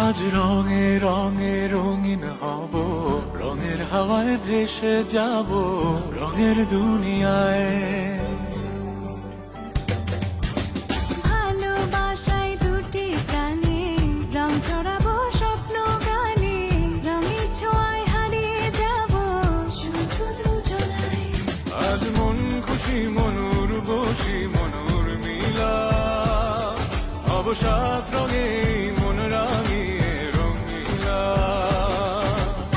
আজ রঙে রঙে রঙিন হব, রঙের হাওয়ায় ভেসে যাব রঙের দুনিয়ায়। ভালোবাসায় দুটি প্রাণে রং ছড়াবো স্বপ্ন গানে, রঙের ছোঁয়ায় হারিয়ে যাব শুধু দুজনায়। আজ মন খুশি মনুর বসি মনুর মিলা, অবসাদ রঙে মন রাঙিয়ে রঙিলা।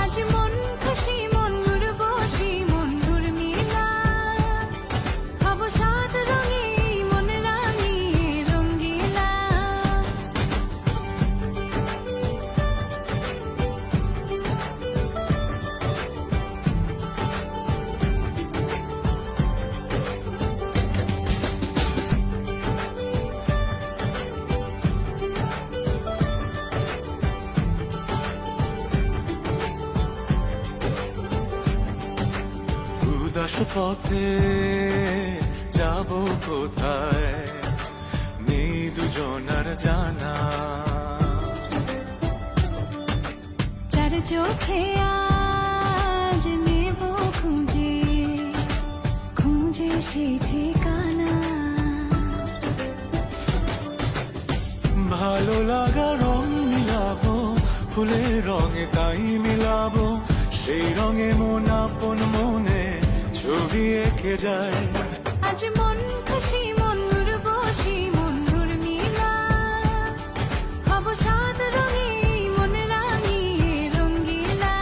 আজ মন খুশি মনুর বসি মনুর মিলা, অবসাদ রঙে মন রাঙিয়ে রঙ্গিলা। উদাস পথে যাব কোথায়, নেই দুজনার জানা। চার চোখে আজ নেব খুঁজে খুঁজে সে ঠিকানা। ভালো লাগা রং মিলাবো, ফুলের রঙে তাই মিলাবো, সেই রঙে মন আপন মনে ছবি এঁকে যায়। আজ মন খুশি মনুর বসি মনুর মিলা, অবসাদ রঙে মন রাঙিয়ে রঙ্গিলা।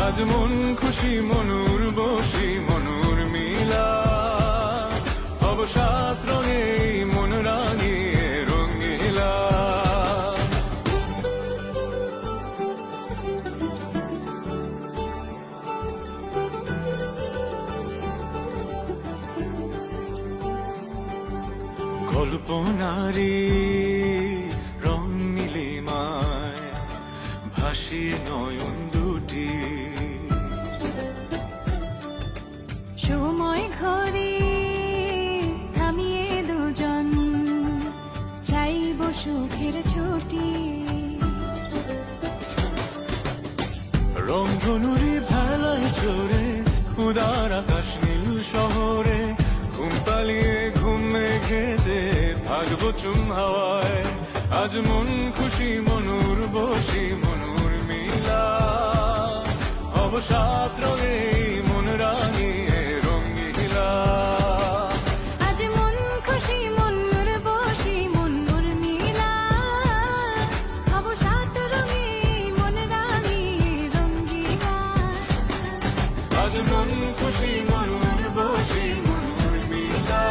আজ মন খুশি মনুর বসি মনুর মিলা, অবসাদ রঙে মন রাঙিয়ে রঙিলা। কল্পনারি রং নীলিমায় ভাসিয়ে নয়ন দুটি, সময় ঘরে থামিয়ে দুজন চাইব সুখের ছুটি। রংধনুরি ভেলায় চড়ে উদার আকাশ নীল শহরে, ঘুম পালিয়ে ঘুম মেঘেতে থাকবো চুম হাওয়ায়। আজ মন খুশি মনুর বসি মনুর মিলা, অবসাদ রঙে মন রাঙিয়ে রঙিলা। আজ মন খুশি মনুর বসি মনুর মিলা, অবসাদ রঙে মন রাঙিয়ে রঙ্গিলা। আজ মন খুশি মনুর বসি মনুর মিলা,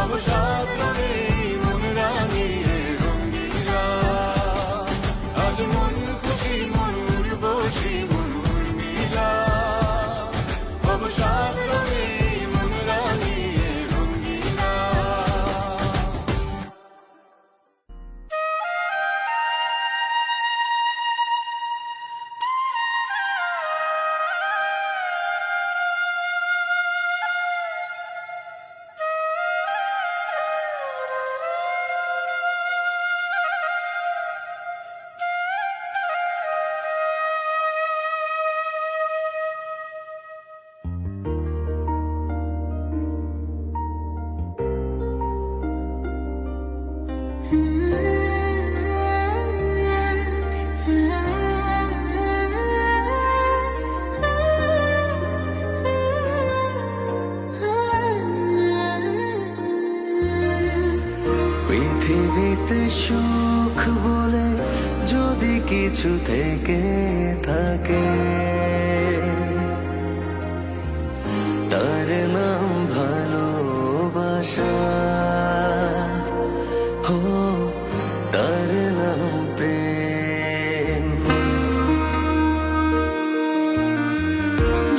অবসাদ রঙে মন রাঙিয়ে রঙিলা। আজ মন খুশি মনুর বসি মনুর মিলা, অবসাদ রঙে মন রাঙিয়ে রঙিলা। পৃথিবীতে সুখ বলে যদি কিছু থেকে থাকে, তার নাম ভালোবাসা। হো, তার নাম প্রেম।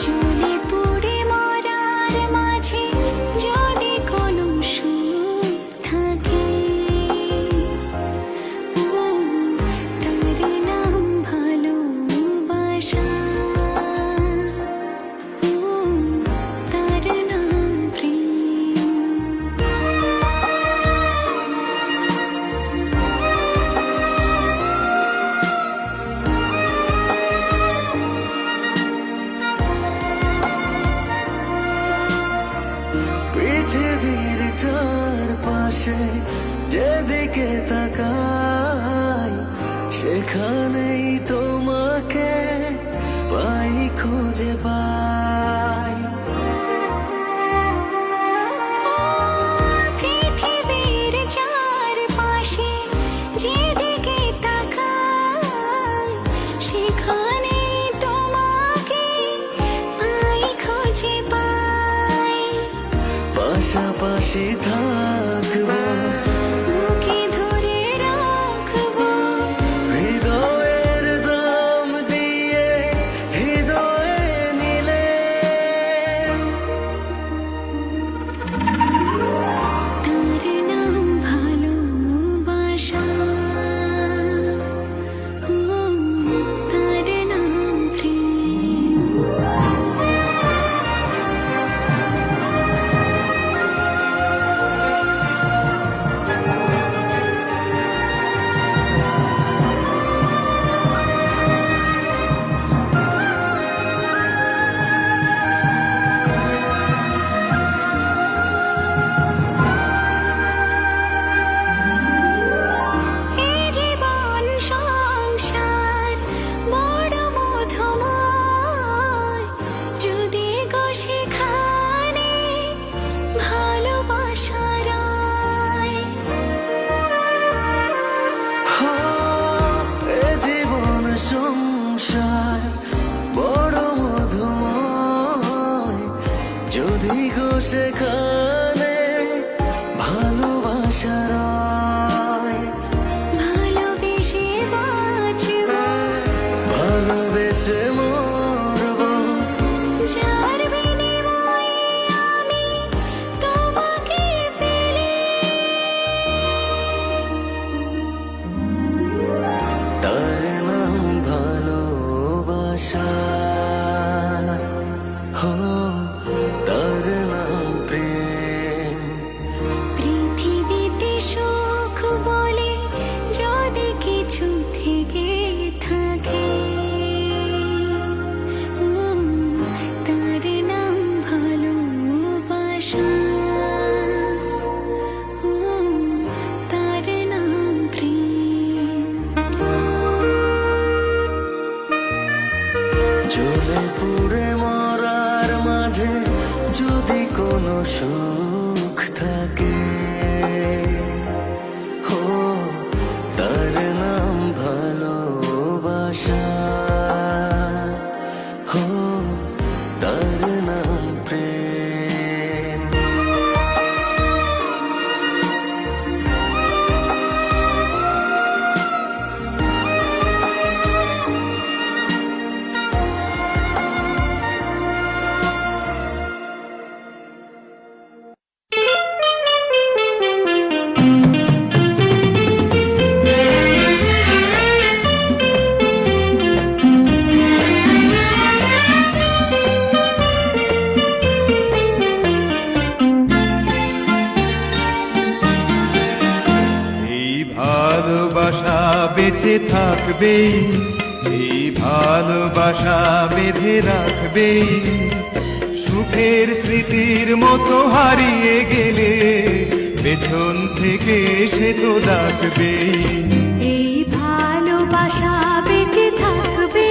জ্বলে পুড়ে মরার মাঝে যদি কোনো সুখ থাকে, তার নাম ভালোবাসা। সেখানেই তোমাকে পাই, খুঁজে পাই। পৃথিবীর চারপাশে যেদিকে তাকাই সেখানেই তোমাকে পাই, খুঁজে পাই। পাশাপাশি থাকবো, বুকে ধরে রাখবো, হৃদয়ের দাম দিয়ে হৃদয়ে নিলে। তার নাম ভালোবাসা, ও তার নাম প্রেম। এই জীবন সংসার বড় মধুময়, যদি গো সেখানে ভালোবাসা রয়। এ জীবন সংসার বড় মধুময়, যদি গো সেখানে ভালোবাসা রয়। ভালোবেসে বাঁচবো, ভালোবেসে মরবো, যার বিনিময়ে আমি তোমাকে পেলে। তার নাম ভালোবাসা, হো তার নাম প্রেম। পৃথিবীতে সুখ বলে যদি কিছু থেকে থাকে, ও তার নাম ভালোবাসা, ও তার নাম প্রেম। জ্বলে পুড়ে মরার মাঝে যদি কোনো সুখ থাকে, হো তার নাম ভালোবাসা, হো তার নাম প্রেম। এই ভালোবাসা বেঁচে থাকবে, এই ভালোবাসা বেঁধে রাখবে। সুখের স্মৃতির মতো হারিয়ে গেলে পেছন থেকে সে তো ডাকবে। এই ভালোবাসা বেঁচে থাকবে,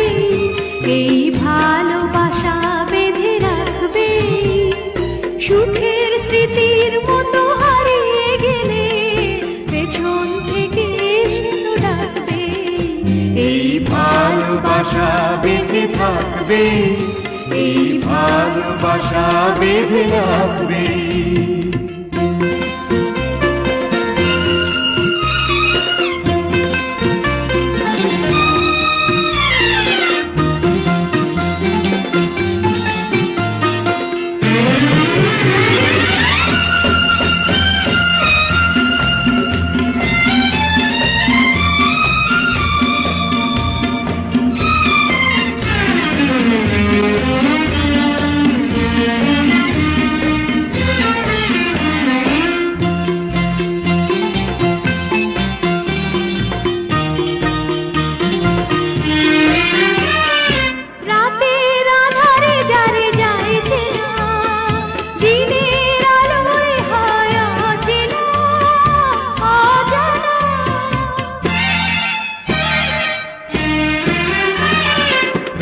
এই ভালোবাসা বেঁধে রাখবে। সুখের স্মৃতির মতো হারিয়ে গেলে পেছন থেকে সে তো ডাকবে। এই ভালোবাসা বেঁচে থাকবে, এই ভালোবাসা বেঁধে রাখবে।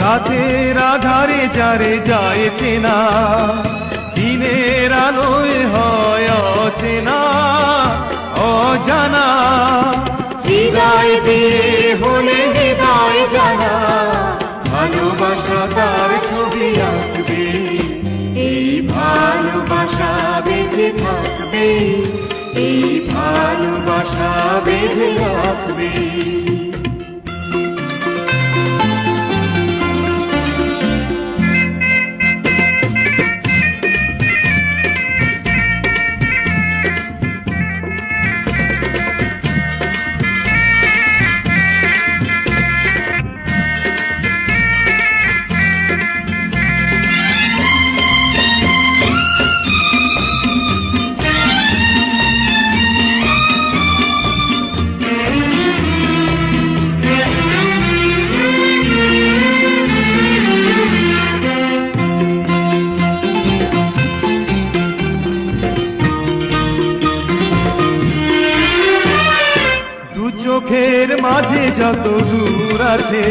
রাতের আধারে যারে যায় চেনা, দিনের আলোয় হয় অচেনা অজানা। হৃদয় দিয়ে হলে হৃদয় জানা, ভালোবাসা তার ছবি আঁকবে, এই ভালোবাসা বেঁচে থাকবে, এই ভালোবাসা বেঁধে রাখবে। চোখের মাঝে যত দূর আছে,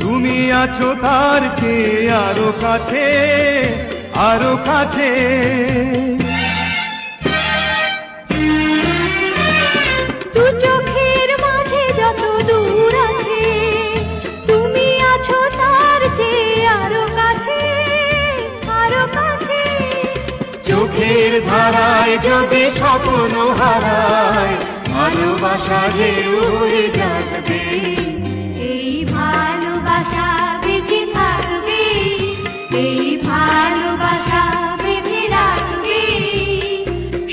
তুমি আছো তার চেয়ে আরো কাছে, আরো কাছে। দু চোখের মাঝে যত দূর আছে, তুমি আছো তার চেয়ে আরো কাছে, আরো কাছে। চোখের ধারায় যদি স্বপ্ন হারায়, ভালোবাসা যে উড়ে যাবে, এই ভালোবাসা বেঁচে থাকবে, এই ভালোবাসা বেঁধে রাখবে।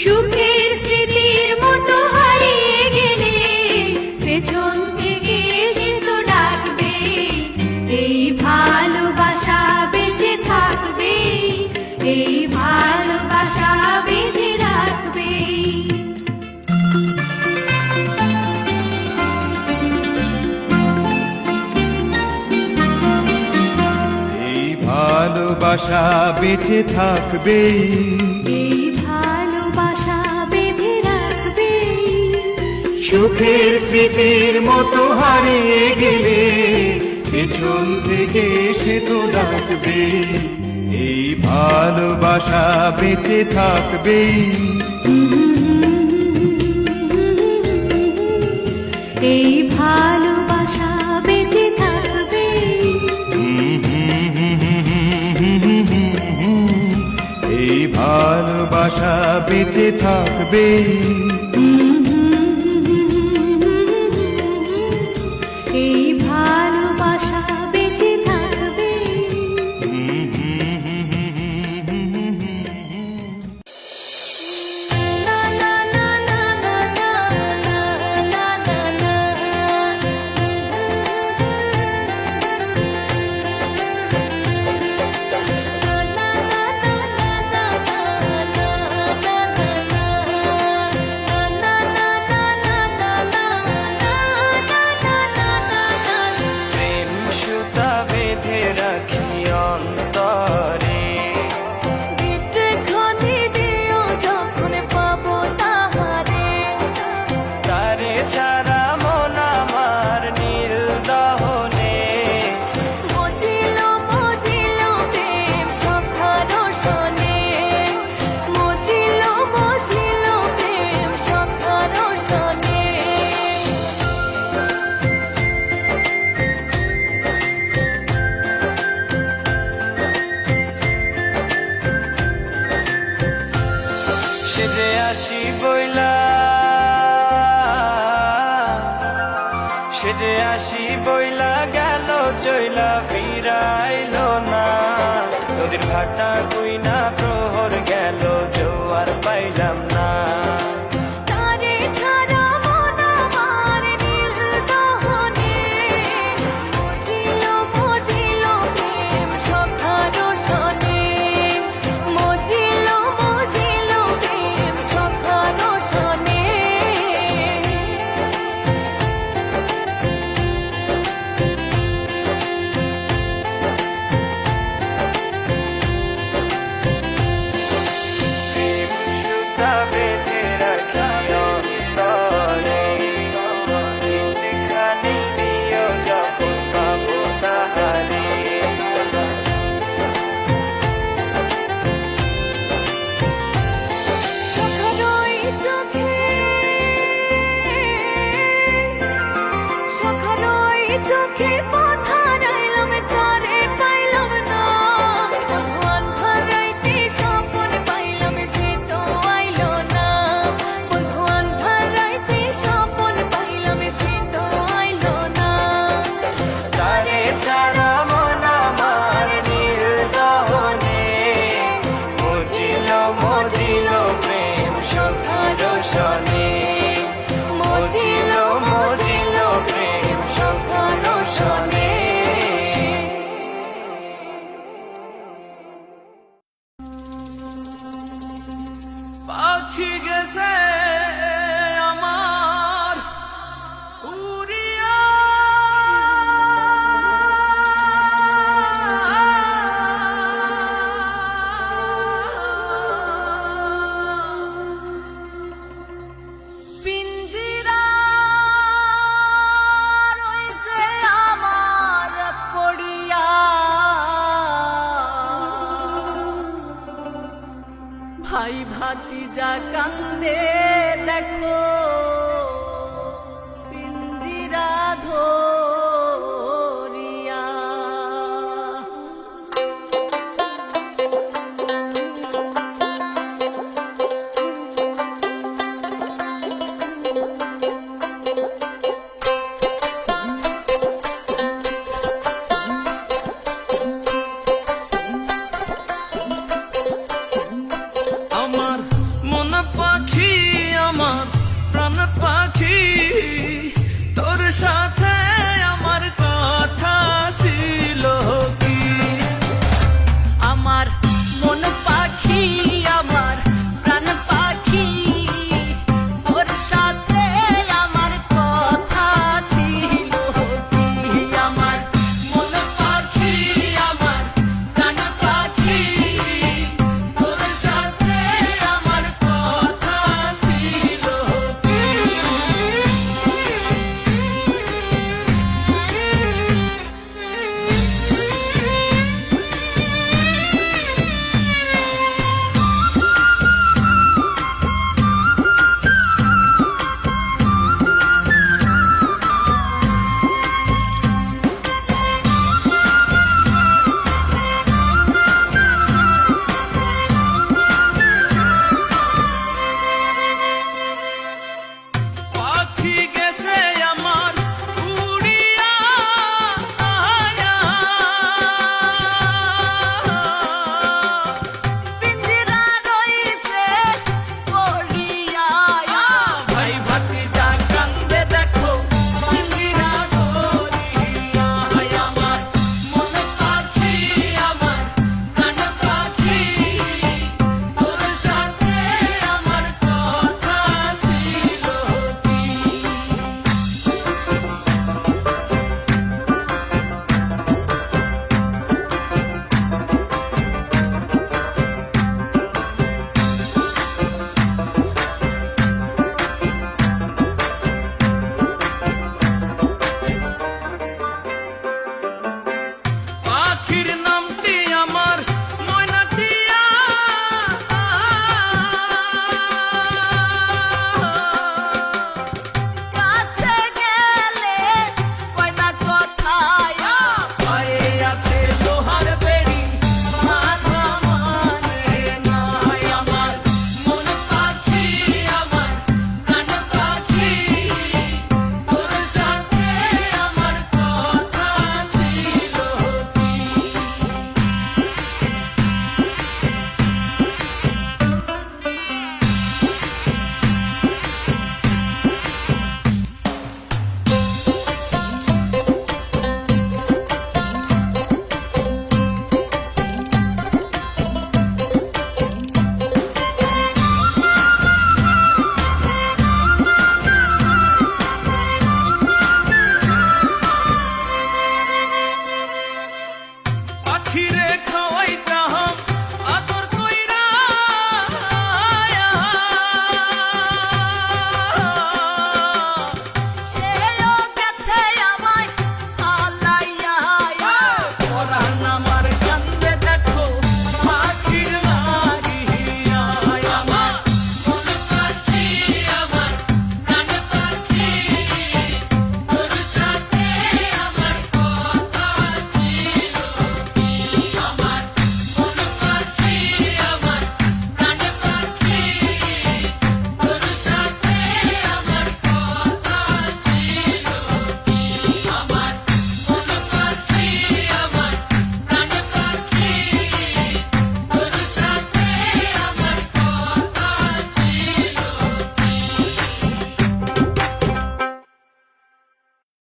সুখের স্মৃতির মতো হারিয়ে গেলে পেছন থেকে এসে তো ডাকবে, এই ভালোবাসা বেঁচে থাকবে, এই ভালোবাসা বেঁধে রাখবে। ভালোবাসা বেঁচে থাকবে, এই ভালোবাসা বেঁধে রাখবে। সুখের স্মৃতির মতো হারিয়ে গেলে পেছন থেকে সে তো ডাকবে, এই ভালোবাসা বেঁচে থাকবে। এই ভালোবাসা বেঁচে থাকবে, এই ভালোবাসা বেঁচে থাকবে। এই ভালোবাসা বেঁচে থাকবে। প্রেম সুতা বেঁধে রাখি অন্তরে, বিটখানি দিও যখন পাবো তাহারে, তারে ছাড়া মন আমার নীল দহনে। মজিল মজিল প্রেম সখার সনে, মজিল মজিল প্রেম সখার সনে। সেজে আসি বইলা, সেজে আসি বইলা গেল চইলা ফিরাইলো না। নদীর ভাটা গুইনা প্রহর গেল জোয়ার পাইলাম না। তারে ছাড়া মন আমার নীল দহনে, মজিল মজিল প্রেম সখার সনে, মজিল মজিল প্রেম সখার সনে। সখার ওই চোখে কথা রাইলাম তারে পাইলাম না বন্ধু আন্ধার রাইতে স্বপন পাইলাম সে তো আইলো না বন্ধু আন্ধার রাইতে স্বপন পাইলাম সে তো আইলো না তারে ছাড়া মন আমার নীল দহনে মজিল মজিল প্রেম সখার সনে মজিল মজিল প্রেম সখার সনে পাখি গেছে আমার উড়িয়া পিঞ্জিরা রইছে আমার পড়িয়া ভাই ভাতিজা কান্দে দেখো